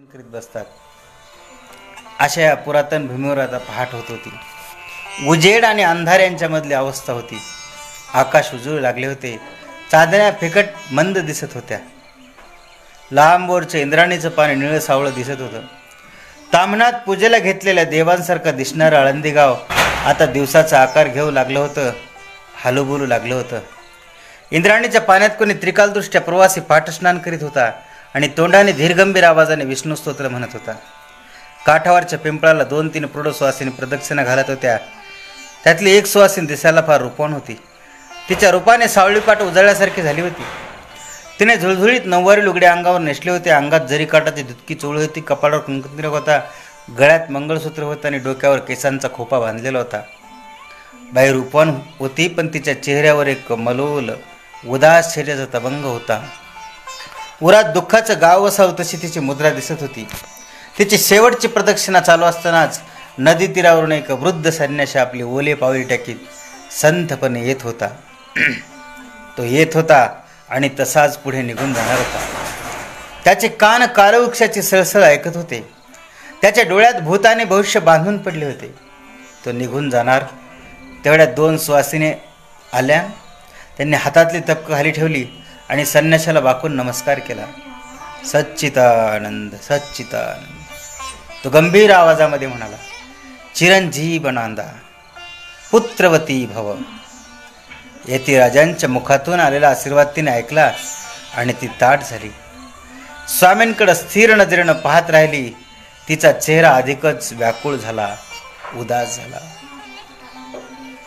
करीत बसतात. अशा या पुरातन भूमीवर आता पहाट होत होती. उजेड आणि अंधार यांच्यामधली अवस्था होती. आकाश उजळू लागले होते. चांदण्या फिकट मंद दिसत होत्या. लांबवरचे इंद्राणीचं पाणी निळं सावळं दिसत होतं. ताम्हणात पूजेला घेतलेल्या देवांसारखं दिसणारं आळंदी गाव आता दिवसाचा आकार घेऊ लागलं होतं. हालूबोलू लागलं होतं. इंद्राणीच्या पाण्यात कोणी त्रिकालदृष्ट्या प्रवासी पाठस्नान करीत होता आणि तोंडाने धीरगंभीर आवाजाने विष्णू स्तोत्र म्हणत होता. काठावरच्या पिंपळाला 2-3 प्रौढ सुवासिनी प्रदक्षिणा घालत होत्या. त्यातली एक सुवासिनी दिसायला फार रूपवान होती. तिच्या रूपाने सावळी पाट उजळल्यासारखी झाली होती. तिने झुळझुळीत नऊवारी लुगडे अंगावर नेसले होते. अंगात जरी काटाची दुधकी चोळी होती. कपाळावर कुंकुमतिलक होता. गळ्यात मंगळसूत्र होतं आणि डोक्यावर केसांचा खोपा बांधलेला होता. बाई रूपवान होती, पण तिच्या चेहऱ्यावर एक मलोल उदास शरीराचा तबंग होता. उरात दुःखाचं गाव असावं तशी तिची मुद्रा दिसत होती. तिची शेवटची प्रदक्षिणा चालू असतानाच नदी तीरावरून एक वृद्ध संन्यासी आपली ओले पावली टाकीत संथपणे येत होता. तो येत होता आणि तसाच पुढे निघून जाणार होता. त्याचे कान कालवृक्षाची सळसळ ऐकत होते. त्याच्या डोळ्यात भूत आणि भविष्य बांधून पडले होते. तो निघून जाणार तेवढ्यात 2 सुवासिनी आल्या. त्यांनी हातातली तपकं खाली ठेवली आणि संन्याशाला वाकून नमस्कार केला. सच्चिदानंद सच्चिदानंद. तो गंभीर आवाजामध्ये म्हणाला, चिरंजीव नांदा, पुत्रवती भव. येथे राजांच्या मुखातून आलेला आशीर्वाद तिने ऐकला आणि ती ताठ झाली. स्वामींकडे स्थिर नजरेनं पाहत राहिली. तिचा चेहरा अधिकच व्याकुळ झाला, उदास झाला.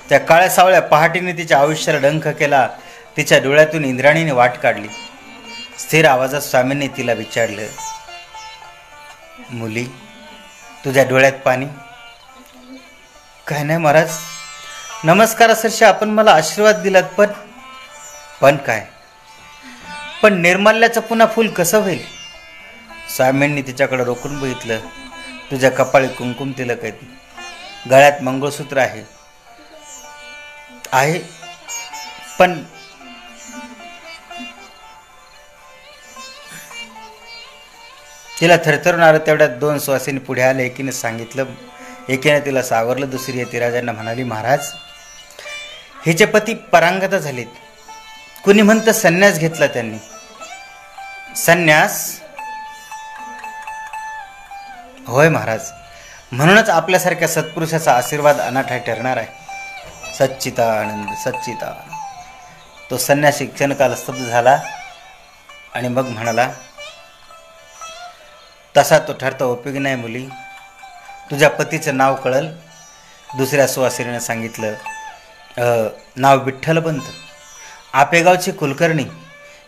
त्या काळ्या सावळ्या पहाटीने तिच्या आयुष्याला डंख केला. तिच्या डोळ्यातून इंद्राणीने वाट काढली. स्थिर आवाजात स्वामींनी तिला विचारलं, मुली, तुझ्या डोळ्यात पाणी? काय नाही महाराज, नमस्कारासरशी आपण मला आशीर्वाद दिलात, पण काय? पण निर्मल्याचं पुन्हा फूल कसं होईल? स्वामींनी तिच्याकडे रोखून बघितलं. तुझ्या कपाळी कुंकुम तिलक आहे, गळ्यात मंगळसूत्र आहे, पण तिला थरथरून आलं. तेवढ्यात 2 सुवासिनी पुढे आले. एकीने सांगितलं, एकीने तिला सावरलं. दुसरी यतिराजांना म्हणाली, महाराज, हिचे पती परांगता झालीत. कुणी म्हणतं संन्यास घेतला त्यांनी. संन्यास? होय महाराज, म्हणूनच आपल्यासारख्या सत्पुरुषाचा आशीर्वाद अनाठा ठरणार आहे. सच्चिदानंद सच्चिदानंद. तो संन्यासी क्षणकाल स्तब्ध झाला आणि मग म्हणाला, तसा तो ठरता उपयोगी नाही मुली. तुझ्या पतीचं नाव कळल. दुसऱ्या सुवासिनीने सांगितलं, नाव विठ्ठलपंत, आपेगावची कुलकर्णी,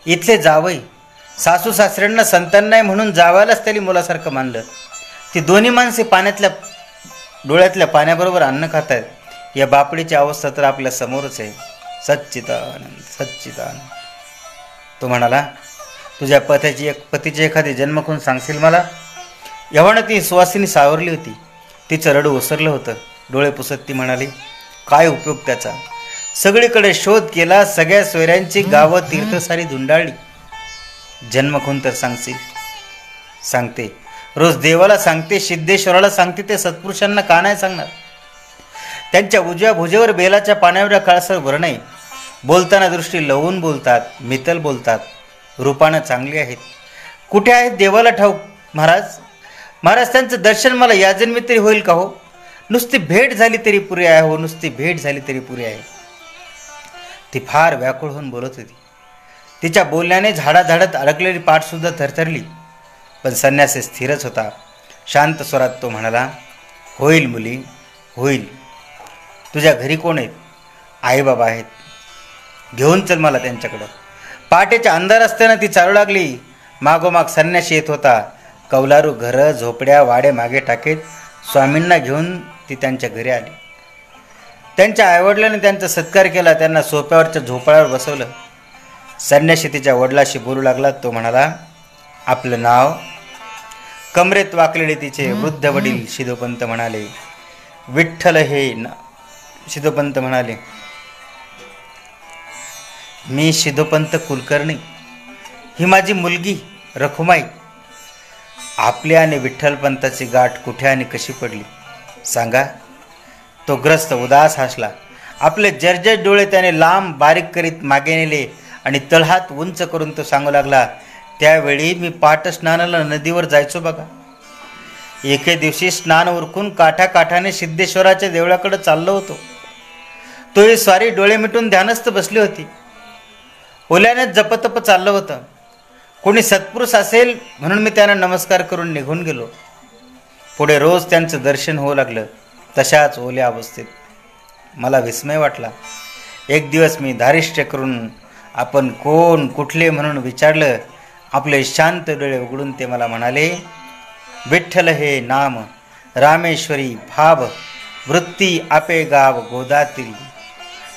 इथले जावई. सासू सासऱ्यांना संतान नाही म्हणून जावायलाच त्याला मुलासारखं मानलं. ती दोन्ही माणसे पाण्यातल्या डोळ्यातल्या पाण्याबरोबर अन्न खात आहेत. या बापडीची अवस्था तर आपल्या समोरच आहे. सच्चिदानंद सच्चिदानंद. तो म्हणाला, तुझ्या पतीची एखादी जन्मखून सांगशील मला? एव्हाना ती सुवासिनी सावरली होती. तिचं रडू ओसरलं होतं. डोळे पुसत ती म्हणाली, काय उपयोग त्याचा? सगळीकडे शोध केला, सगळ्या सोयऱ्यांची गावं तीर्थसारी धुंडाळली. जन्मखून तर सांगशील? सांगते. रोज देवाला सांगते, सिद्धेश्वराला सांगते. ते सत्पुरुषांना का नाही सांगणार? त्यांच्या उजव्या भुजेवर बेलाच्या पाण्यावर काळसर भर नाही. बोलताना दृष्टी लवून बोलतात, मितल बोलतात. रूपानं चांगली आहेत. कुठे आहेत देवाला ठाऊक. महाराज, त्यांचं दर्शन मला या जन्मी तरी होईल का हो? नुसती भेट झाली तरी पुरी आहे हो, नुसती भेट झाली तरी पुरी आहे. ती फार व्याकुळ होऊन बोलत होती. तिच्या बोलण्याने झाडाझाडात अडकलेली पाठसुद्धा थरथरली. पण संन्यासी स्थिरच होता. शांत स्वरात तो म्हणाला, होईल मुली, होईल. तुझ्या घरी कोण आहेत? आई बाबा आहेत. घेऊन चल मला त्यांच्याकडं. पहाटेच्या अंधार असताना ती चालू लागली. मागोमाग संन्यासी येत होता. कौलारू घरं, झोपड्या, वाडे मागे टाकीत स्वामींना घेऊन ती त्यांच्या घरी आली. त्यांच्या आईवडिलांनी त्यांचा सत्कार केला. त्यांना सोप्यावरच्या झोपाळ्यावर बसवलं. संन्यासी तिच्या वडिलाशी बोलू लागला. तो म्हणाला, आपलं नाव? कमरेत वाकलेले तिचे वृद्ध वडील शिदोपंत म्हणाले, विठ्ठल हे सिद्धोपंत म्हणाले, मी सिद्धोपंत कुलकर्णी, ही माझी मुलगी रखुमाई. आपली आणि विठ्ठलपंताची गाठ कुठे आणि कशी पडली सांगा. तो ग्रस्त उदास हसला. आपले जर्जर डोळे त्याने लांब बारीक करीत मागे नेले आणि तळहात उंच करून तो सांगू लागला, त्यावेळी मी पाट स्नानाला नदीवर जायचो बघा. एके दिवशी स्नान उरकून काठाकाठाने सिद्धेश्वराच्या देवळाकडे चाललो होतो. तो ही स्वारी डोळे मिटून ध्यानस्थ बसली होती. ओल्याने जपतप चाललं होतं. कोणी सत्पुरुष असेल म्हणून मी त्यांना नमस्कार करून निघून गेलो. पुढे रोज त्यांचं दर्शन होऊ लागलं, तशाच ओल्या अवस्थेत. मला विस्मय वाटला. एक दिवस मी धारिष्ट्य करून आपण कोण कुठले म्हणून विचारलं. आपले शांत डोळे उघडून ते मला म्हणाले, विठ्ठल हे नाम रामेश्वरी भाव वृत्ती आपे गाव गोदातील.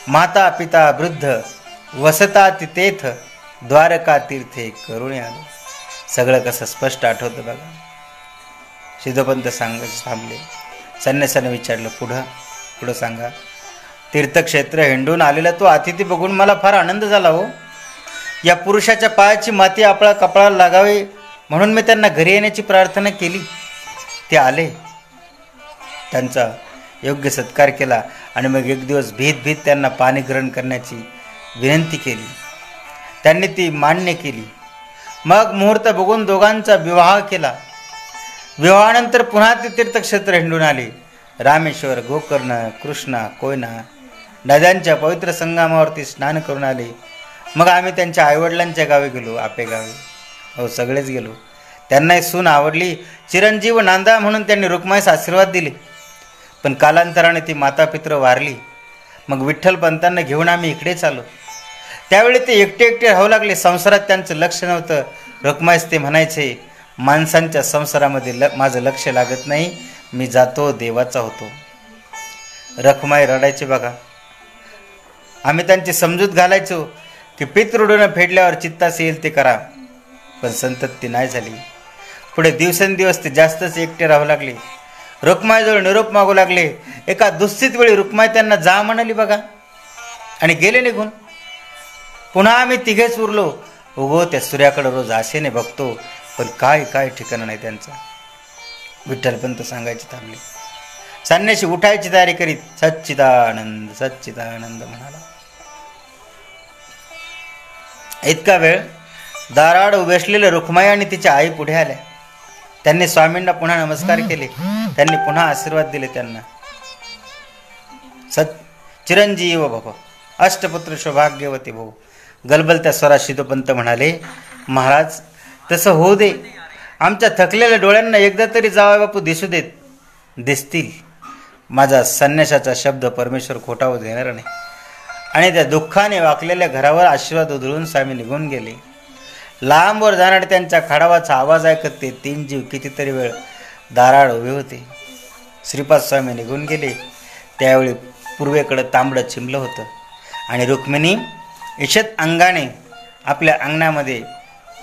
माता पिता वृद्ध वसता तिथेथ द्वारका तीर्थे करुणे आलो. सगळं कसं स्पष्ट आठवतं बघा. सिद्धोपंत थांबले. संन्यासाने विचारलं, पुढं सांगा. तीर्थक्षेत्र हिंडून आलेला तो अतिथी बघून मला फार आनंद झाला हो. या पुरुषाच्या पायाची माती आपल्या कपाळाला लागावी म्हणून मी त्यांना घरी येण्याची प्रार्थना केली. ते आले. त्यांचा योग्य सत्कार केला आणि मग एक दिवस भीत त्यांना पाणी ग्रहण करण्याची विनंती केली. त्यांनी ती मान्य केली. मग मुहूर्त बघून दोघांचा विवाह केला. विवाहानंतर पुन्हा ते तीर्थक्षेत्र हिंडून आले. रामेश्वर, गोकर्ण, कृष्णा, कोयना नद्यांच्या पवित्र संगमावरती स्नान करून आले. मग आम्ही त्यांच्या आईवडिलांच्या गावी गेलो, आपे गावी. हो, सगळेच गेलो. त्यांनाही सून आवडली. चिरंजीव नांदा म्हणून त्यांनी रुक्माईस आशीर्वाद दिले. पण कालांतराने ती मातापित्र वारली. मग विठ्ठलपंतांना घेऊन आम्ही इकडेच आलो. त्यावेळी ते एकटे राहू लागले. संसारात त्यांचं लक्ष नव्हतं. रुक्माईस ते म्हणायचे, माणसांच्या संसारामध्ये माझं लक्ष लागत नाही, मी जातो देवाचा होतो. रखुमाई रडायचे बघा. आम्ही त्यांची समजूत घालायचो की पितृऋण फेडल्यावर चित्तास येईल ते करा, पण संतती नाही झाली. पुढे दिवसेंदिवस ते जास्तच एकटे राहू लागले. रुक्माईजवळ निरोप मागू लागले. एका दुस्थित वेळी रुक्माई त्यांना जा म्हणाली बघा आणि गेले निघून. पुन्हा आम्ही तिघेच उरलो. उगो त्या सूर्याकडे रोज आशेने बघतो, पण काय ठिकाण नाही त्यांचा. विठ्ठलपंत सांगायचे थांबले. संन्याशी उठायची तयारी करीत सच्चिदानंद सच्चिदानंद म्हणाला. इतका वेळ दाराड उभे असलेले रुक्माई आणि तिच्या आई पुढे आल्या. त्यांनी स्वामींना पुन्हा नमस्कार केले. त्यांनी पुन्हा आशीर्वाद दिले त्यांना. चिरंजीव भव, अष्टपुत्र सौभाग्यवती भव. गलबलत्या स्वरात सिद्धोपंत म्हणाले, महाराज तसं होऊ दे. आमच्या थकलेल्या डोळ्यांना एकदा तरी जावई बापू दिसू देत. दिसतील. माझा संन्यासाचा शब्द परमेश्वर खोटावू देणार नाही. आणि त्या दुःखाने वाकलेल्या घरावर आशीर्वाद उधळून स्वामी निघून गेले. लांबवर जाणारे त्यांच्या खडावाचा आवाज ऐकत ते तीन जीव कितीतरी वेळ दाराड उभे होते. श्रीपाद स्वामी निघून गेले. त्यावेळी पूर्वेकडे तांबडं चिमलं होतं आणि रुक्मिणी ईशत अंगाने आपल्या अंगणामध्ये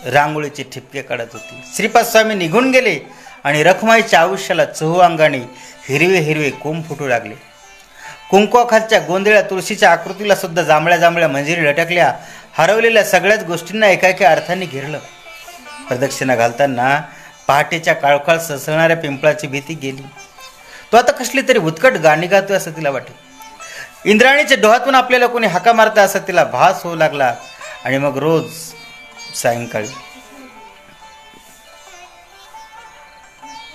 रांगोळीचे ठिपके काढत होती. श्रीपाद स्वामी निघून गेले आणि रखुमाईच्या आयुष्याला चहू अंगाने हिरवे कोंब फुटू लागले. कुंकवाखालच्या गोंधळ्या तुळशीच्या आकृतीला सुद्धा जांभळ्या मंजिरी लटकल्या. हरवलेल्या सगळ्याच गोष्टींना एका अर्थाने घेरलं. प्रदक्षिणा घालताना पहाटेच्या काळखाळ सळसळणाऱ्या पिंपळाची भीती गेली. तो आता कसली तरी उत्कट गाणी गातोय असं तिला वाटलं. इंद्राणीच्या डोहातून आपल्याला कोणी हाका मारता असा तिला भास होऊ लागला. आणि मग रोज सायंकाळी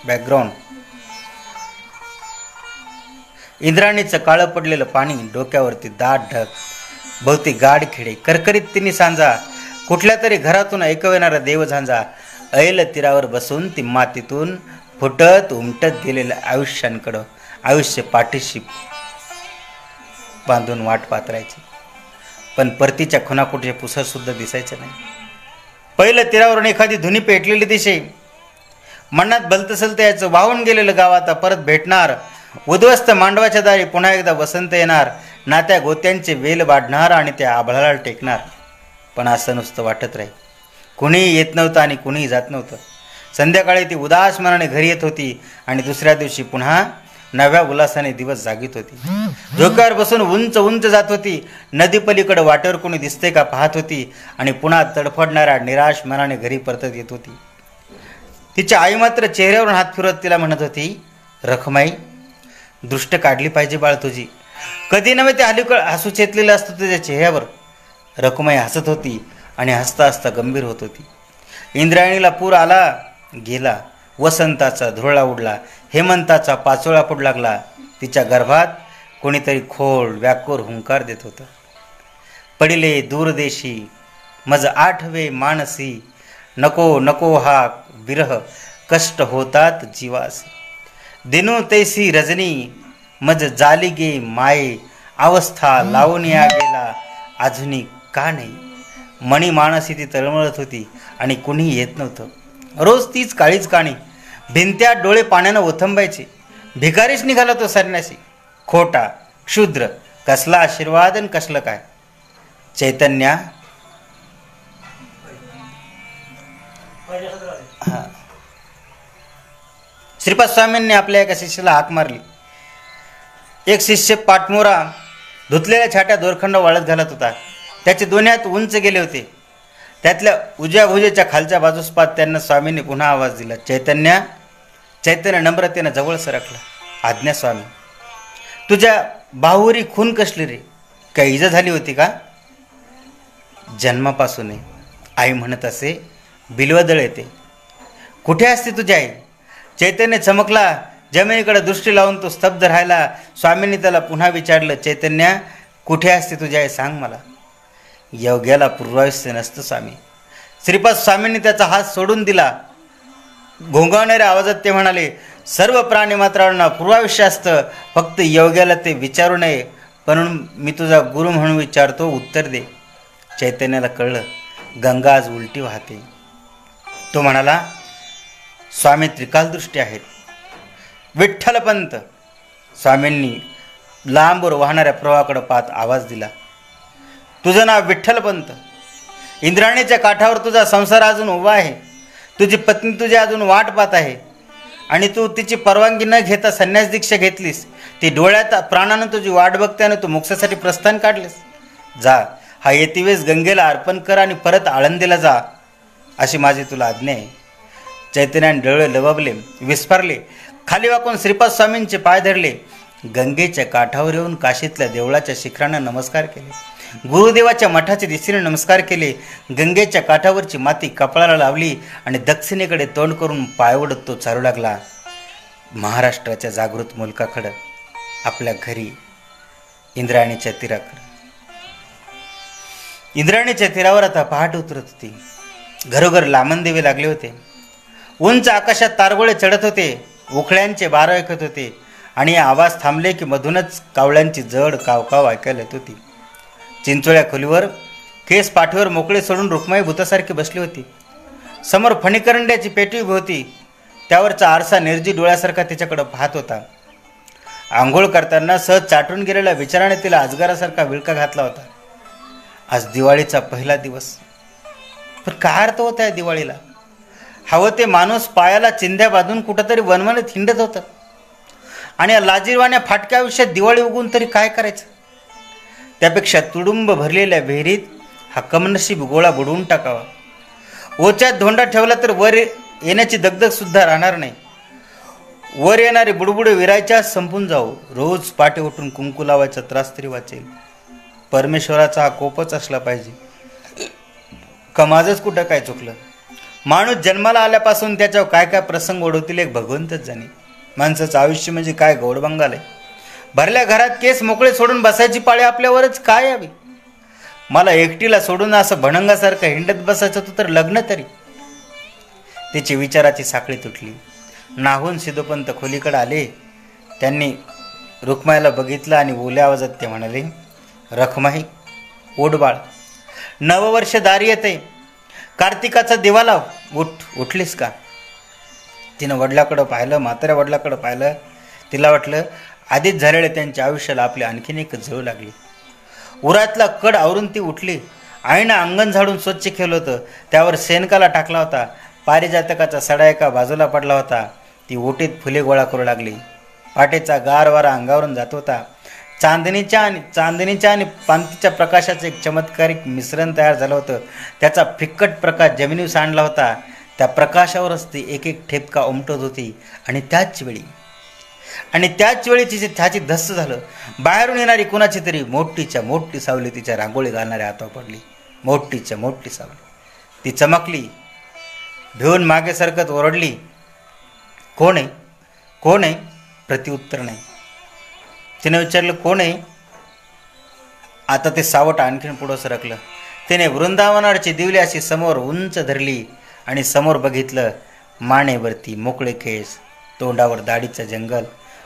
बॅकग्राऊंड इंद्राणीचं काळं पडलेलं पाणी, डोक्यावरती दाट ढग, भोवती गाड खेडे, करकरीत तिन्ही सांजा, कुठल्या तरी घरातून ऐकू येणारा देवझांजा, ऐल तीरावर बसून ती मातीतून फुटत उमटत गेलेल्या आयुष्यांकडं आयुष्य पाठीशी बांधून वाट पातरायची. पण परतीच्या खुणाकुठे पुसर सुद्धा दिसायचं नाही. पहिलं तीरावरून एखादी धुनी पेटलेली दिसे. मनात भलतसलत यायचं. वाहून गेलेलं गाव आता परत भेटणार. उद्ध्वस्त मांडवाच्या दारी पुन्हा एकदा वसंत येणार. नात्या गोत्यांचे वेल वाढणार आणि त्या आभाळाला टेकणार. पण असं नुसतं वाटत राही. कुणीही येत नव्हतं आणि कुणीही जात नव्हतं. संध्याकाळी ती उदास मनाने घरी येत होती आणि दुसऱ्या दिवशी पुन्हा नव्या उल्हासाने दिवस जागीत होती. झोक्यावर बसून उंच उंच जात होती. नदी पलीकडे वाटेवर कोणी दिसते का पाहत होती आणि पुन्हा तडफडणाऱ्या निराश मनाने घरी परतत येत होती. तिच्या आई मात्र चेहऱ्यावरून हात फिरवत तिला म्हणत होती, रखमाई, दृष्ट काढली पाहिजे बाळ तुझी. कधी नव्हे ते हल्लीकड हसू चेतलेलं असतं तुझ्या चेहऱ्यावर. रखमाई हसत होती आणि हसता हसता गंभीर होत होती. इंद्रायणीला पूर आला गेला, वसंताचा धुरळा उडला, हेमंताचा पाचोळा पडू लागला. तिच्या गर्भात कोणीतरी खोल व्याकोर हुंकार देत होतं. पडिले दूरदेशी मज आठवे मानसी, नको नको हा विरह कष्ट होतात जीवासी. दिनू तैसी रजनी मज जाली गे माये, अवस्था लावून या गेला अजूनी का नाही. मणी मानसी ती तळमळत होती आणि कुणीही येत नव्हतं. रोज तीच काळीच काणी. भिंत्या डोळे पाण्यानं ओथंबायचे. भिकारीच निघाला तो संन्यासी. खोटा क्षुद्र कसला आशीर्वाद आणि कसलं काय. चैतन्या श्रीपाद स्वामींनी आपल्या एका शिष्याला हाक मारली. एक शिष्य पाठमोरा धुतलेल्या छाट्या दोरखंड वाळत घालत होता. त्याचे दोन्ही हात उंच गेले होते. त्यातल्या उजव्या भुजेच्या खालच्या बाजूस पाहत त्यांना स्वामींनी पुन्हा आवाज दिला, चैतन्या. चैतन्य नम्रतेनं जवळ सरकला. आज्ञा स्वामी. तुझ्या बाहुरी खून कसली रे? काही इजा झाली होती का? जन्मापासून आई म्हणत असे, बिलवदळ येते. कुठे असते तुझी आई? चैतन्य चमकला. जमिनीकडे दृष्टी लावून तो स्तब्ध राहिला. स्वामींनी त्याला पुन्हा विचारलं, चैतन्या, कुठे असते तुझी आई सांग मला. योग्याला पूर्वायुष्य नसतं स्वामी. श्रीपाद स्वामींनी त्याचा हात सोडून दिला. घोंगावणाऱ्या आवाजात ते म्हणाले, सर्व प्राणीमात्रांना पूर्वायुष्य असतं, फक्त योग्याला ते विचारू नये. म्हणून मी तुझा गुरु म्हणून विचारतो, उत्तर दे. चैतन्याला कळलं, गंगा आज उलटी वाहते. तो म्हणाला, स्वामी त्रिकालदृष्टी आहेत. विठ्ठलपंत. स्वामींनी लांबवर वाहणाऱ्या प्रवाहाकडे पाहत आवाज दिला, तुझं नाव विठ्ठलपंत. इंद्राणीच्या काठावर तुझा संसार अजून उभा आहे. तुझी पत्नी तुझी अजून वाट पाहत आहे आणि तू तिची परवानगी न घेता संन्यास दीक्षा घेतलीस. ती डोळ्यात प्राणानं तुझी वाट बघत्यानं तू मोक्षासाठी प्रस्थान काढलेस. जा, हा येतिवेस गंगेला अर्पण कर आणि परत आळंदीला जा, अशी माझी तुला आज्ञा आहे. चैतन्याने डोळे लवबले, विस्फारले. खाली वाकून श्रीपाद स्वामींचे पाय धरले. गंगेच्या काठावर येऊन काशीतल्या देवळाच्या शिखरांना नमस्कार केले. गुरुदेवाच्या मठाचे दिशेने नमस्कार केले. गंगेच्या काठावरची माती कपाळाला लावली आणि दक्षिणेकडे तोंड करून पायवडत तो चालू लागला महाराष्ट्राच्या जागृत मुलकाकडं, आपल्या घरी, इंद्रायणीच्या तीराकडे. इंद्रायणीच्या तीरावर आता पहाट उतरत होती. घरोघर लामण देवे लागले होते. उंच आकाशात तारगोळे चढत होते. उखळ्यांचे बारं ऐकत होते आणि आवाज थांबले की मधूनच कावळ्यांची जड कावकाव ऐकायला येत होती. चिंचोळ्या खोलीवर केस पाठीवर मोकळे सोडून रुक्माई भूतासारखी बसली होती. समोर फणीकरंड्याची पेटी उभी होती. त्यावरचा आरसा निर्जी डोळ्यासारखा तिच्याकडे पाहत होता. आंघोळ करताना सहज चाटून गेलेल्या विचाराने तिला अजगरासारखा विळका घातला होता. आज दिवाळीचा पहिला दिवस. पण काय अर्थ होता या दिवाळीला? हवं ते माणूस पायाला चिंध्या बांधून कुठंतरी वनवनत हिंडत होतं आणि या लाजीरवाण्या फाटक्या आयुष्यात दिवाळी उगून तरी काय करायचं? त्यापेक्षा तुडुंब भरलेल्या विहिरीत हा कमनशीब गोळा बुडवून टाकावा. ओच्यात धोंडा ठेवला तर वर येण्याची दगदग सुद्धा राहणार नाही. वर येणारे बुडबुडे विरायच्या संपून जाऊ. रोज पाटे उठून कुंकू लावायचा त्रास तरी वाचेल. परमेश्वराचा हा कोपच असला पाहिजे. का माझंच कुठं काय चुकलं? माणूस जन्माला आल्यापासून त्याच्यावर काय काय प्रसंग ओढवतील एक भगवंतच जाणे. माणसाचं आयुष्य म्हणजे काय गौडबंगाल आहे. भरल्या घरात केस मोकळे सोडून बसायची पाळी आपल्यावरच काय यावी? मला एकटीला सोडून असं भणंगासारखं हिंडत बसायचं होतं तर लग्न तरी. तिची विचाराची साखळी तुटली. नाहून सिद्धोपंत खोलीकडे आले. त्यांनी रुक्माईला बघितलं आणि बोल्या आवाजात ते म्हणाले, रखमाई, ओढ बाळ, नववर्ष दारी येते. कार्तिकाचा दिवा लाव. उठलीस का? तिनं वडिलाकडं पाहिलं, म्हाताऱ्या वडिलाकडं पाहिलं. तिला वाटलं आधीच झालेल्या त्यांच्या आयुष्याला आपली आणखीन एक जळू लागली. उरातला कड आवरून ती उठली. आईनं अंगण झाडून स्वच्छ केलं होतं. त्यावर शेणकाला टाकला होता. पारिजातकाचा सडा एका बाजूला पडला होता. ती ओटीत फुले गोळा करू लागली. पाटेचा गार वारा अंगावरून जात होता. चांदणीच्या आणि पांतीच्या प्रकाशाचे एक चमत्कारिक मिश्रण तयार झालं होतं. त्याचा फिक्कट प्रकाश जमिनीवर सांडला होता. त्या प्रकाशावरच ती एक एक ठेपका उमटत होती. आणि त्याच वेळी त्याची धस्स झालं. बाहेरून येणारी कुणाची तरी मोठीच्या मोठी सावली तिच्या रांगोळी घालणाऱ्या हातावर पडली. मोठीच्या मोठी सावली. ती चमकली. भिवून मागे सरकत ओरडली, कोण आहे? कोण आहे? प्रत्युत्तर नाही. तिने विचारलं, कोण आहे? आता ते सावट आणखीन पुढं सरकलं. तिने वृंदावनाची दिवली अशी समोर उंच धरली आणि समोर बघितलं. मानेवरती मोकळे केस, तोंडावर दाढीचं जंगल,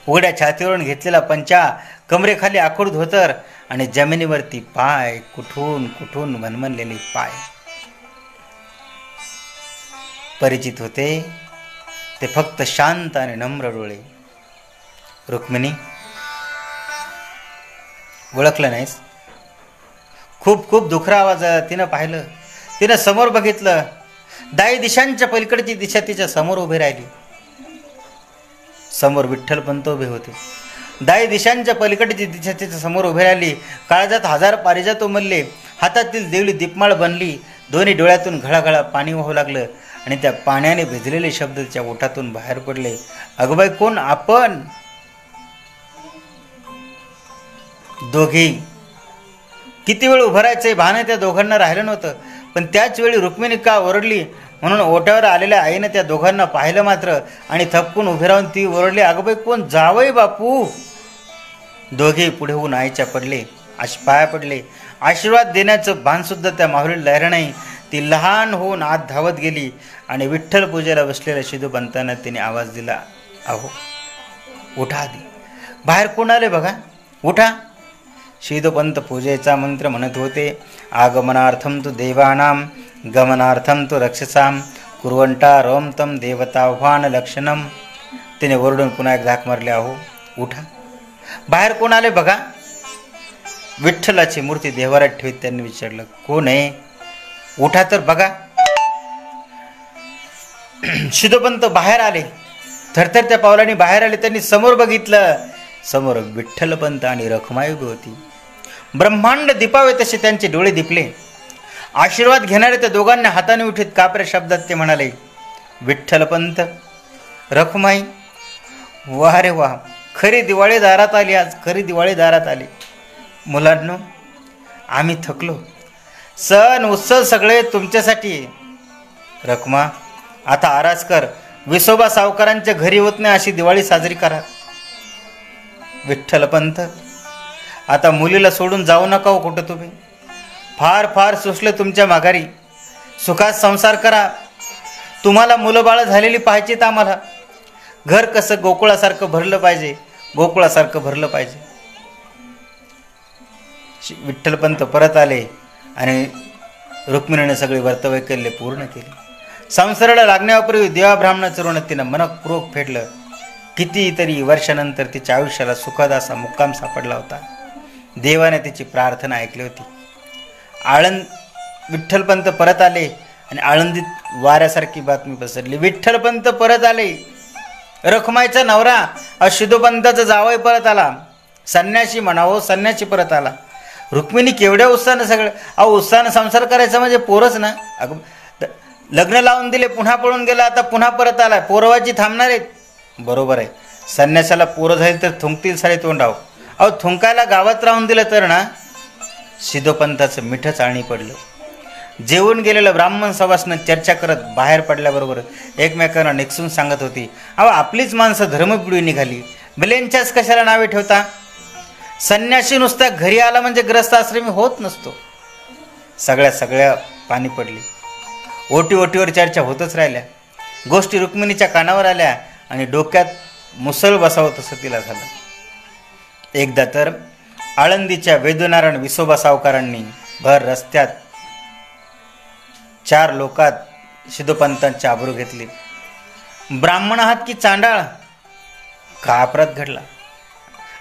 उघड्या छातीवरून घेतलेला पंचा, कमरेखाली आखूड धोतर आणि जमिनीवरती पाय, कुठून कुठून मनमनलेले पाय परिचित होते. ते फक्त शांत आणि नम्र डोळे. रुक्मिणी, ओळखलं नाहीस? खूप खूप दुखरा आवाज तिनं पाहिलं. तिनं समोर बघितलं. 10 दिशांच्या पलीकडची दिशा तिच्या समोर उभी राहिली. समोर विठ्ठलपंत उभे होते. 10 दिशांच्या पलीकडची दिशा तिच्या समोर उभी राहिली. काळजात 1000 पारिजात उमलले. हातातील देवळी दीपमाळ बनली. दोन्ही डोळ्यातून घळाघळा पाणी वाहू लागलं आणि त्या पाण्याने भिजलेले शब्द तिच्या ओठातून बाहेर पडले. अगबाई, कोण आपण? दोघे किती वेळ उभं राहायचंय भान त्या दोघांना राहिलं नव्हतं. पण त्याच वेळी रुक्मिणी का ओरडली म्हणून ओट्यावर आलेल्या आईनं त्या दोघांना पाहिलं मात्र आणि थपकून उभे राहून ती ओरडली, अगबाई, कोण? जावई बापू. दोघे पुढे होऊन आईच्या पाया पडले. आशीर्वाद देण्याचं भानसुद्धा त्या माहुलीला लहर नाही. ती लहान होऊन आत धावत गेली आणि विठ्ठल पूजेला बसलेल्या शिदूपंतांना तिने आवाज दिला, अहो उठा आधी, बाहेर कोण आले बघा, उठा. शिदूपंत पूजेचा मंत्र म्हणत होते. आगमनार्थम तु देवानां गमनार्थम तु रक्षसां कुर्वंटा रोम तम देवताह्वान लक्षणम. तिने ओरडून पुन्हा एक धाक मारली, अहो उठा, बाहेर कोण आले बघा. विठ्ठलाची मूर्ती देवारात ठेवीत त्यांनी विचारलं, कोण आहे? उठा तर बघा. शिदूपंत बाहेर आले. थरथरत्या पावलांनी बाहेर आले. त्यांनी समोर बघितलं. समोर विठ्ठलपंत आणि रखमाई उभी होती. ब्रह्मांड दिपावे तसे त्यांचे डोळे दिपले. आशीर्वाद घेणारे त्या दोघांना हाताने उठीत कापऱ्या शब्दात ते म्हणाले, विठ्ठलपंत, रखमाई, वा रे वा, खरी दिवाळी दारात आली. आज खरी दिवाळी दारात आली. मुलांनो, आम्ही थकलो. सण उत्सव सगळे तुमच्यासाठी. रखमा, आता आरास कर. विसोबा सावकारांच्या घरी होत नाही अशी दिवाळी साजरी करा. विठ्ठलपंत, आता मुलीला सोडून जाऊ नका हो कुठं तुम्ही. फार फार सुचले तुमच्या माघारी. सुखात संसार करा. तुम्हाला मुलं बाळ झालेली पाहिजेत आम्हाला. घर कसं गोकुळासारखं भरलं पाहिजे, गोकुळासारखं भरलं पाहिजे. विठ्ठलपंत परत आले आणि रुक्मिणीने सगळे वर्तवैकल्य पूर्ण केले. संसाराला लागण्यापूर्वी देवा ब्राह्मणाचं ऋण तिनं मनपूर्वक फेडलं. कितीतरी वर्षानंतर तिच्या आयुष्याला सुखद असा मुक्काम सापडला होता. देवाने तिची प्रार्थना ऐकली होती. विठ्ठलपंत परत आले आणि आळंदीत वाऱ्यासारखी बातमी पसरली. विठ्ठलपंत परत आले. रखमाईचा नवरा शिदूपंताचा जावई परत आला. संन्यासी म्हणावं, संन्यासी परत आला. रुक्मिणी केवढ्या उत्साहानं सगळं, उत्साहानं संसार करायचा म्हणजे पोरच ना. अगं लग्न लावून दिले, पुन्हा पळून गेला, आता पुन्हा परत आला. पोरवाची थांबणार आहेत. बरोबर आहे. संन्यासाला पोरं झाली तर थुंकतील सारे तोंडाव. थुंकायला गावात राहून दिलं तर ना. शिदूपंताचं मिठं चाळणी पडलं. जेवून गेलेलं ब्राह्मण सवासनं चर्चा करत बाहेर पडल्याबरोबर एकमेकांना निकसून सांगत होती, आपलीच माणसं धर्मपिढी निघाली. भलेंच्याच कशाला नावे ठेवता. संन्यासी नुसता घरी आला म्हणजे ग्रस्त आश्रमी होत नसतो. सगळ्या पाणी पडली. ओटीवर चर्चा होतच राहिल्या. गोष्टी रुक्मिणीच्या कानावर आल्या आणि डोक्यात मुसळ बसावं तसं तिला झालं. एकदा तर आळंदीच्या वेदनारायण विसोबा सावकारांनी भर रस्त्यात 4 लोकात शिदूपंतांची आबरू घेतली. ब्राह्मण आहात की चांडाळ, का अपराध घडला?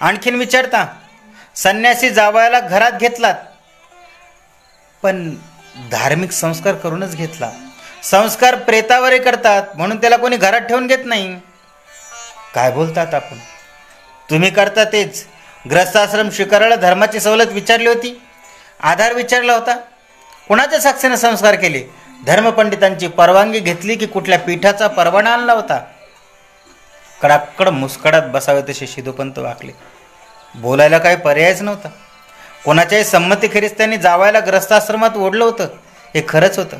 आणखीन विचारता. संन्यासी जावयाला घरात घेतलात, पण धार्मिक संस्कार करूनच घेतला. संस्कार प्रेतावरही करतात म्हणून त्याला कोणी घरात ठेवून घेत नाही. काय बोलतात आपण? तुम्ही करता तेच. ग्रस्ताश्रम स्वीकारायला धर्माची सवलत विचारली होती, आधार विचारला होता, कोणाच्या साक्षीने संस्कार केले, धर्मपंडितांची परवानगी घेतली की कुठल्या पीठाचा परवाना आणला होता. कडाकड मुस्कडात बसावे तसे शिदोपंत वाकले. बोलायला काही पर्यायच नव्हता. कोणाच्याही संमतीखेरीज त्यांनी जावायला ग्रस्ताश्रमात ओढलं होतं हे खरंच होतं.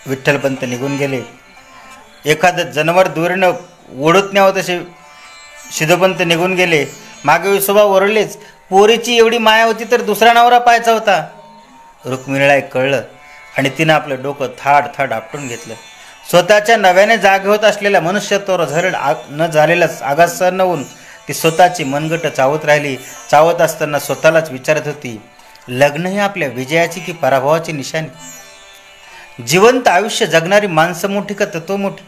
विठ्ठलपंत निघून गेले. एखादं जनावर दुरीनं ओढत न्यावं तसे शिदोपंत निघून गेले. मागे विसोबा ओरडलेच. पोरीची एवढी माया होती तर दुसरा नवरा पाहायचा होता. रुक्मिणीला एक कळलं आणि तिनं आपलं डोकं थाड थाड आपटून घेतलं. स्वतःच्या नव्याने जागे होत असलेल्या मनुष्यत्वावर झरड न झालेला आघात सहन न होऊन ती स्वतःची मनगट चावत राहिली. चावत असताना स्वतःलाच विचारत होती, लग्न ही आपल्या विजयाची की पराभवाची निशाणी. जिवंत आयुष्य जगणारी माणसं मोठी का तत्व मोठी.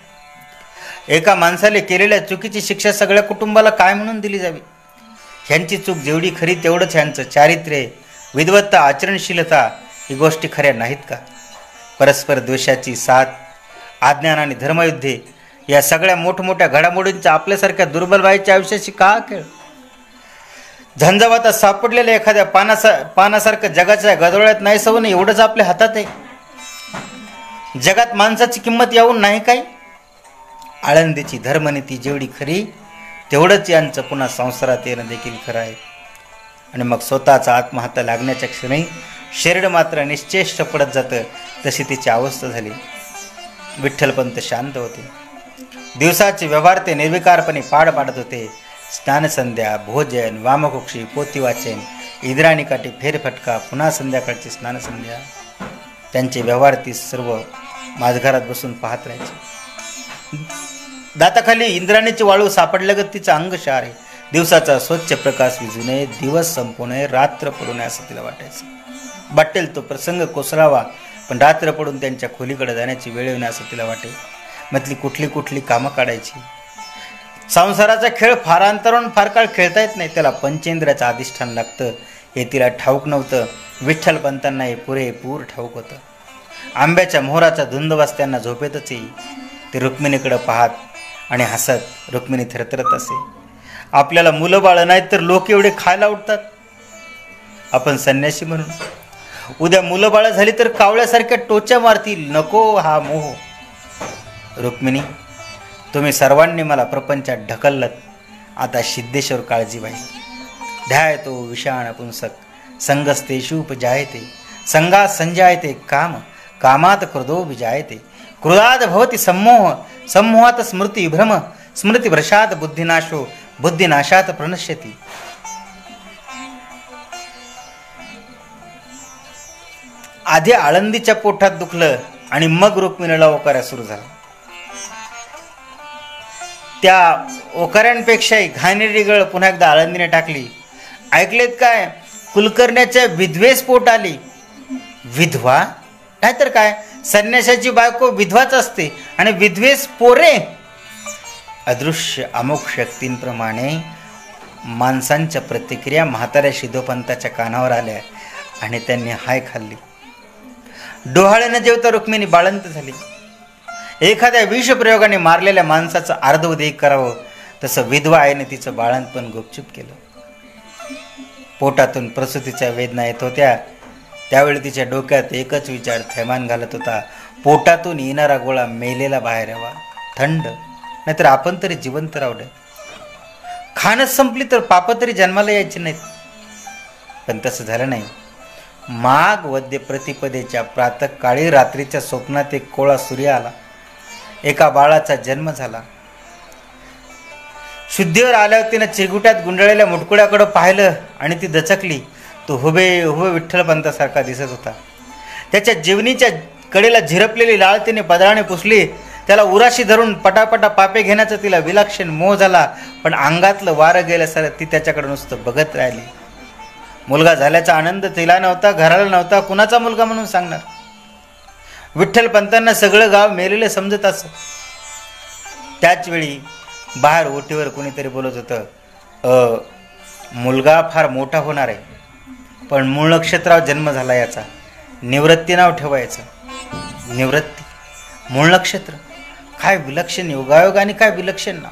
एका माणसाने केलेल्या चुकीची शिक्षा सगळ्या कुटुंबाला काय म्हणून दिली जावी. ह्यांची चूक जेवढी खरी तेवढंच ह्यांचं चारित्र्य, विद्वत्ता, आचरणशीलता ही गोष्टी खऱ्या नाहीत का. परस्पर द्वेषाची साथ, अज्ञान आणि धर्मयुद्धे या सगळ्या मोठमोठ्या घडामोडींच्या आपल्यासारख्या दुर्बल बाईच्या आयुष्याशी का खेळ. झंझावातात सापडलेल्या एखाद्या पानासारखं जगाच्या गदोळ्यात नाही सवून एवढंच आपल्या हातात आहे. जगात माणसाची किंमत येऊन नाही काय. आळंदीची धर्मनीती जेवढी खरी तेवढंच यांचं पुन्हा संसारात येणं देखील खरं आहे. आणि मग स्वतःचा आत्महत्या लागण्याच्या क्षणी शरीर मात्र निश्चेष्ट पडत जातं तशी तिची अवस्था झाली. विठ्ठलपंत शांत होते. दिवसाचे व्यवहार ते निर्विकारपणे पार पाडत होते. स्नानसंध्या, भोजन, वामकुक्षी, पोथी वाचन, इंद्राणी काठी, फेरफटका, पुन्हा संध्याकाळची स्नानसंध्या. त्यांचे व्यवहार ती सर्व माझघरात बसून पाहत राहायचे. दाताखाली इंद्राणीची वाळू सापडल्यागत तिचं अंग शार आहे. दिवसाचा स्वच्छ प्रकाश विझू नये, दिवस संपू नये, रात्र पडू नये असं तिला वाटायचं. वाटेल तो प्रसंग कोसळावा पण रात्र पडून त्यांच्या खोलीकडे जाण्याची वेळ येणे असं तिला वाटे. मधली कुठली कामं काढायची. संसाराचा खेळ फार अंतरावरून फार काळ खेळता येत नाही, त्याला पंचेंद्रियाचं अधिष्ठान लागतं हे तिला ठाऊक नव्हतं. विठ्ठलपंतांना हे पुरेपूर ठाऊक होतं. आंब्याच्या मोहराचा धुंदवास त्यांना झोपेतच येई. ते रुक्मिणीकडे पाहत आणि हसत रुक्मिणी थरथरत असे. आपल्याला मुलं बाळ नाहीत तर लोक एवढे खायला उठतात. आपण संन्यासी म्हणून उद्या मुलं बाळ झाली तर कावळ्यासारख्या टोच्या मारतील. नको हा मोह. रुक्मिणी, तुम्ही सर्वांनी मला प्रपंचात ढकललत. आता सिद्धेश्वर काळजीबाई. ध्यायतो विषाण पुंसक संगस्तेषुपजायते, संगात संजायते काम, कामात क्रोधो विजायते, क्रोधात भवति सम्मोह, सम्मोहात स्मृती भ्रम, स्मृती भ्रशात बुद्धिनाशो, बुद्धिनाशात प्रणश्यती. आधी आळंदीच्या पोटात दुखलं आणि मग रुक्मिणीला ओकाऱ्या सुरू झाला. त्या ओकाऱ्यांपेक्षाही घाणेरी गळ पुन्हा एकदा आळंदीने टाकली. ऐकलेत काय, कुलकर्ण्याच्या विधवेस पोट आली. विधवा नाहीतर काय, संन्यासाची बायको विधवाच असते आणि विधवेस पोरे. अदृश्य अमुक शक्तींप्रमाणे माणसांच्या प्रतिक्रिया म्हाताऱ्या शिदोपंताच्या कानावर आल्या आणि त्यांनी हाय खाल्ली. डोहाळ्यानं जेवता रुक्मिणी बाळंत झाली. एखाद्या विषप्रयोगाने मारलेल्या माणसाचं अर्धउदय करावं तसं विधवा आईने तिचं बाळंतपण गुपचूप केलं. पोटातून प्रसूतीच्या वेदना येत होत्या त्यावेळी तिच्या डोक्यात एकच विचार थैमान घालत होता, पोटातून येणारा गोळा मेलेला बाहेर यावा, थंड, नाहीतर आपण तरी जिवंत रावलं. खाणच संपली तर पाप तरी जन्माला यायची नाहीत. पण तसं झालं नाही. माघ वद्य प्रतिपदेच्या प्रातःकाळी रात्रीच्या स्वप्नात एक कोळा सूर्य आला. एका बाळाचा जन्म झाला. शुद्धीवर आल्यावर तिनं चिरगुट्यात गुंडळलेल्या मुटकुड्याकडे पाहिलं आणि ती दचकली. तो हुबे विठ्ठलपंतासारखा दिसत होता. त्याच्या जीवनीच्या कडेला झिरपलेली लाळ तिने पदराने पुसली. त्याला उराशी धरून पटापटा पापे घेण्याचा तिला विलक्षण मोह झाला. पण अंगातलं वारं गेल्यासारखं ती त्याच्याकडे नुसतं बघत राहिली. मुलगा झाल्याचा आनंद तिला नव्हता, घराला नव्हता. कुणाचा मुलगा म्हणून सांगणार. विठ्ठलपंतांना सगळं गाव मेलेलं समजत असं. त्याच वेळी बाहेर ओटीवर कोणीतरी बोलत होतं, मुलगा फार मोठा होणार आहे, पण मूळ नक्षत्रावर जन्म झाला याचा, निवृत्ती नाव ठेवायचं. निवृत्ती, मूळ नक्षत्र, काय विलक्षण योगायोग आणि काय विलक्षण नाव.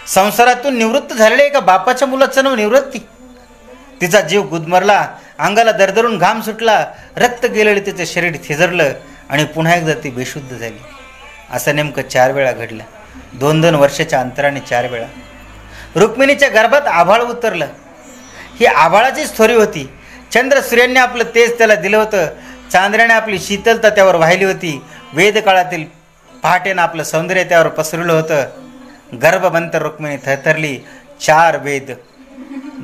संसारातून निवृत्त झालेल्या एका बापाच्या मुलाचं नाव निवृत्ती. तिचा जीव गुदमरला, अंगाला दरदरून घाम सुटला, रक्त गेलेले तिचे शरीर थिजरलं आणि पुन्हा एकदा ती बेशुद्ध झाली. असं नेमकं 4 वेळा घडलं. 2-2 वर्षाच्या अंतराने 4 वेळा. रुक्मिणीच्या गर्भात आभाळ उतरलं. ही आभाळाचीच थोरी होती. चंद्र सूर्याने आपलं तेज त्याला दिलं होतं. चांदण्याने आपली शीतलता त्यावर वाहिली होती. वेदकाळातील पहाटेनं आपलं सौंदर्य त्यावर पसरलं होतं. गर्भबंतर रुक्मिणी थरथरली. 4 वेद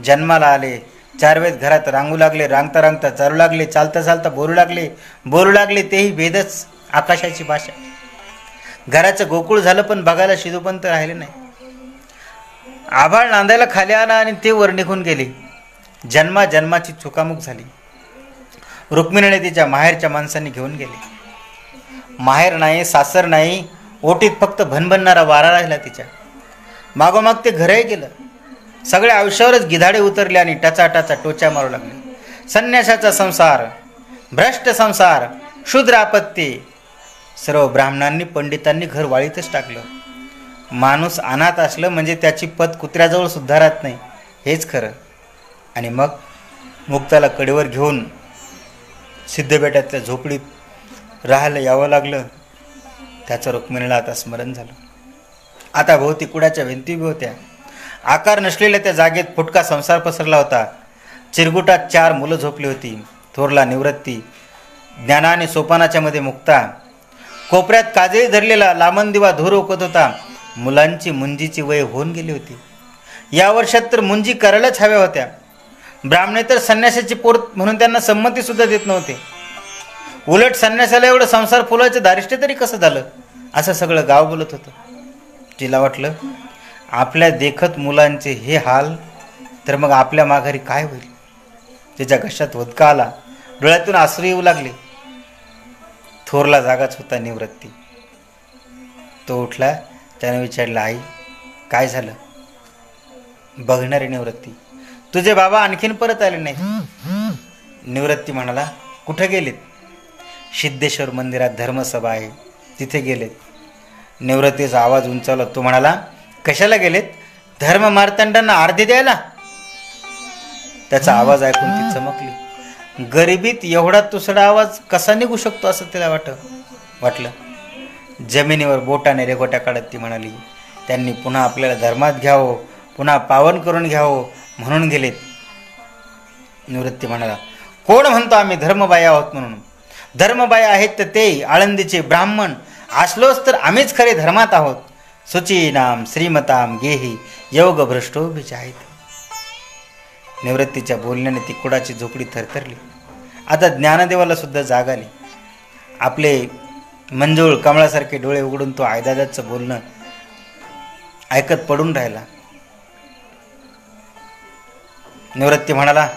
जन्माला आले. 4 वेद घरात रांगू लागले. रांगता रांगता चालू लागले. चालता चालता बोलू लागले. तेही वेदच, आकाशाची भाषा. घराचं गोकुळ झालं, पण बघायला शिदोपंत राहिले नाही. आभाळ नांदायला खाली आला आणि ते वर निघून गेले. जन्माची चुकामुक झाली. रुक्मिणीने तिच्या माहेरच्या माणसांनी घेऊन गेले. माहेर नाही, सासर नाही, ओटीत फक्त भनभनणारा वारा राहिला तिच्या. मागोमाग ते घरही गेलं. सगळ्या आयुष्यावरच गिधाडे उतरले आणि टाचा टोच्या मारू लागले. संन्यासाचा संसार, भ्रष्ट संसार, शूद्र आपत्ती. सर्व ब्राह्मणांनी पंडितांनी घर वाळीतच टाकलं. माणूस अनाथ असलं म्हणजे त्याची पत कुत्र्याजवळ सुद्धा राहत नाही, हेच खरं. आणि मग मुक्ताला कडेवर घेऊन सिद्धबेटातल्या झोपडीत राहायला यावं लागलं. त्याचं रुक्मिणीला आता स्मरण झालं. आता भोवती कुडाच्या भिंती बी होत्या. आकार नसलेल्या त्या जागेत फुटका संसार पसरला होता. चिरगुटात 4 मुलं झोपली होती. थोरला निवृत्ती, ज्ञाना आणि सोपानाच्या मध्ये मुक्ता. कोपऱ्यात काजळी धरलेला लांबन दिवा धूर ओकत होता. मुलांची मुंजीची वय होऊन गेली होती. या वर्षात तर मुंजी करायलाच हव्या होत्या. ब्राह्मणे तर संन्यासाची पोर म्हणून त्यांना संमती सुद्धा देत नव्हते. उलट संन्यासाला एवढं संसार फुलायचं दारिष्ट्य तरी कसं झालं, असं सगळं गाव बोलत होतं. तिला वाटलं, आपल्या देखत मुलांचे हे हाल तर मग आपल्या माघारी काय होईल. तिच्या घशात वदका आला. डोळ्यातून अश्रू येऊ लागले. थोरला जागाच होता निवृत्ती. तो उठला. त्याने विचारलं, आई काय झालं. बघणारे निवृत्ती, तुझे बाबा आणखीन परत आले नाही. निवृत्ती म्हणाला, कुठे गेलेत. सिद्धेश्वर मंदिरात धर्मसभा आहे, तिथे गेलेत. निवृत्तीचा आवाज उंचावला. तो म्हणाला, कशाला गेलेत. धर्म मार्तंडांना आरती द्यायला. त्याचा आवाज ऐकून ती चमकली. गरिबीत एवढा तुसडा आवाज कसा निघू शकतो असं तिला वाटलं. जमिनीवर बोटाने रेघोट्या काढत ती म्हणाली, त्यांनी पुन्हा आपल्याला धर्मात घ्यावं, पुन्हा पावन करून घ्यावं म्हणून गेलेत. निवृत्ती म्हणाला, कोण म्हणतो आम्ही धर्मबाई आहोत म्हणून. धर्मबाई आहेत तर ते आळंदीचे ब्राह्मण. असलोच तर आम्हीच खरे धर्मात आहोत. सुचीनाम श्रीमताम गेही योग भ्रष्टो बिचाहित. निवृत्तीच्या बोलण्याने ती कुडाची झोपडी थरथरली. आता ज्ञानदेवाला सुद्धा जाग आली. आपले मंजूळ कमळासारखे डोळे उघडून तो आयदादाचं बोलणं ऐकत पडून राहिला. निवृत्ती म्हणाला,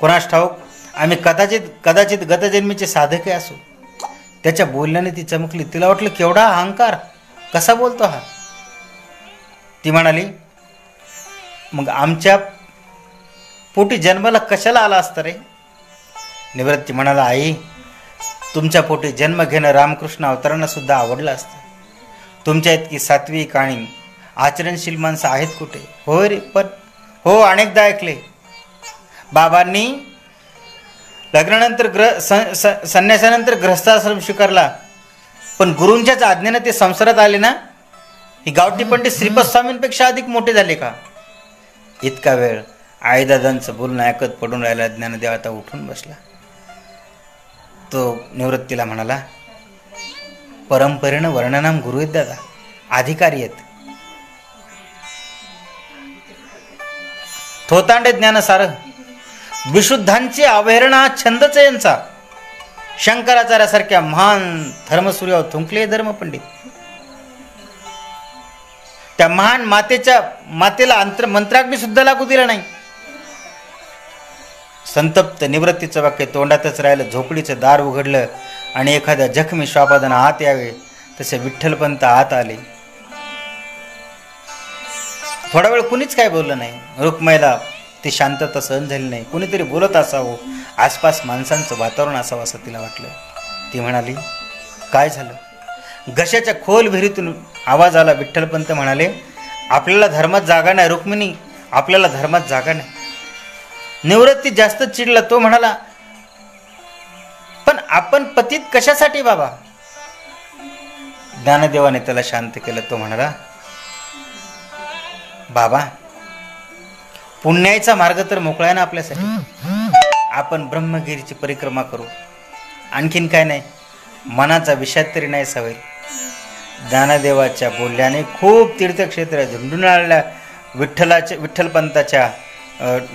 कोणास ठाऊक, आम्ही कदाचित गतजन्मीचे साधके असू. त्याच्या बोलण्याने ती चमकली. तिला वाटलं, केवढा अहंकार, कसा बोलतो हा. ती म्हणाली, मग आमच्या पोटी जन्माला कशाला आला असता रे. निवृत्ती म्हणाला, आई तुमच्या पोटी जन्म घेणं रामकृष्ण अवतारांना सुद्धा आवडलं असतं. तुमच्या इतकी सात्विक आणि आचरणशील माणसं आहेत कुठे. हो रे, पण हो, अनेकदा ऐकले. बाबांनी लग्नानंतर संन्यासानंतर गृहस्थाश्रम स्वीकारला, पण गुरूंच्याच आज्ञेने ते संसारात आले ना. ही गावठी पंडित श्रीपद स्वामींपेक्षा अधिक मोठे झाले का. इतका वेळ आईदादांचं बोलणं ऐकत पडून राहिला. ज्ञानदेव आता उठून बसला. तो निवृत्तीला म्हणाला, परंपरेनं वर्णनाम गुरु आहेत दादा, अधिकारी आहेत. थोतांडे ज्ञानसार, विशुद्धांची अवहेलना छंदच यांचा. शंकराचार्यासारख्या महान धर्मसूर्यावर थुंकले धर्मपंडित. त्या महान मातेला मंत्राग्नी सुद्धा लागू दिला नाही. संतप्त निवृत्तीचं वाक्य तोंडातच राहिलं. झोपडीचं दार उघडलं आणि एखाद्या जखमी श्वापादानं आत यावे तसे विठ्ठलपंत आत आले. थोडा वेळ कुणीच काय बोललं नाही. रुक्माईला ती शांतता सहन झाली नाही. कुणीतरी बोलत असावं, आसपास माणसांचं वातावरण असावं असं तिला वाटलं. ती म्हणाली, काय झालं. घशाच्या खोल विहिरीतून आवाज आला. विठ्ठलपंत म्हणाले, आपल्याला धर्मात जागा नाही. रुक्मिणी, आपल्याला धर्मात जागा नाही. निवृत्ती जास्त चिडला. तो म्हणाला, पण आपण पतित कशासाठी बाबा? ज्ञानदेवाने त्याला शांत केलं. तो म्हणाला, बाबा, पुण्याचा मार्ग तर मोकळा आहे ना आपल्यासाठी. आपण ब्रह्मगिरीची परिक्रमा करू, आणखीन काय नाही, मनाचा विषाद तरी नाही सवय. ज्ञानदेवाच्या बोलल्याने खूप तीर्थक्षेत्र झुंडून आलेल्या विठ्ठलपंताच्या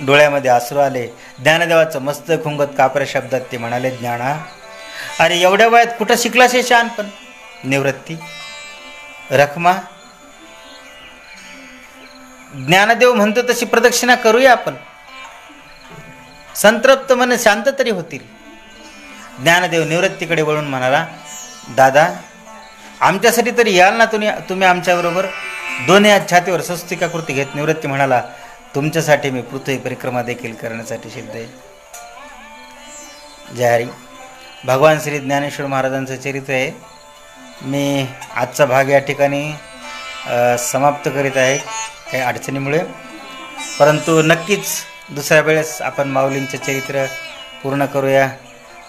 डोळ्यामध्ये अश्रू आले. ज्ञानदेवाचं मस्तक खुंगत कापऱ्या शब्दात ते म्हणाले, ज्ञाना, अरे एवढ्या वयात कुठं शिकलास हे शहाणपण? निवृत्ती, रखमा, ज्ञानदेव म्हणतो तशी प्रदक्षिणा करूया आपण. संतप्त मन शांत तरी होतील. ज्ञानदेव निवृत्तीकडे वळून म्हणाला, दादा, आमच्यासाठी तरी याल ना तुम्ही आमच्याबरोबर? दोन्ही हात छातीवर स्वस्तिकाकृती घेत निवृत्ती म्हणाला, तुमच्यासाठी मी पृथ्वी परिक्रमा देखील करण्यासाठी सिद्ध आहे. जय हरी. भगवान श्री ज्ञानेश्वर महाराजांचं चरित्र आहे. मी आजचा भाग या ठिकाणी समाप्त करीत आहे काही अडचणीमुळे, परंतु नक्कीच दुसऱ्या वेळेस आपण माऊलींचे चरित्र पूर्ण करूया.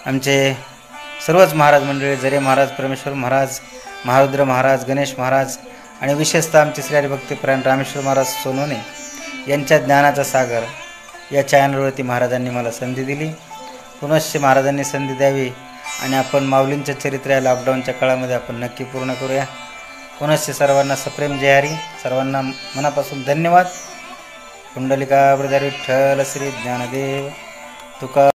आमचे सर्वच महाराज मंडळी, जरे महाराज, परमेश्वर महाराज, महारुद्र महाराज, गणेश महाराज आणि विशेषतः आमचे श्री हरिभक्तीपरायण रामेश्वर महाराज सोनवणे यांच्या ज्ञानाचा सागर या चॅनलवरती महाराजांनी मला संधी दिली. पुनश्च महाराजांनी संधी द्यावी आणि आपण माऊलींचे चरित्र या लॉकडाऊनच्या काळामध्ये आपण नक्की पूर्ण करूया. पुनश्च सर्वांना सप्रेम जय हरी. सर्वांना मनापासून धन्यवाद. कुंडलिका ब्रदर विठ्ठल श्री ज्ञानदेव तुका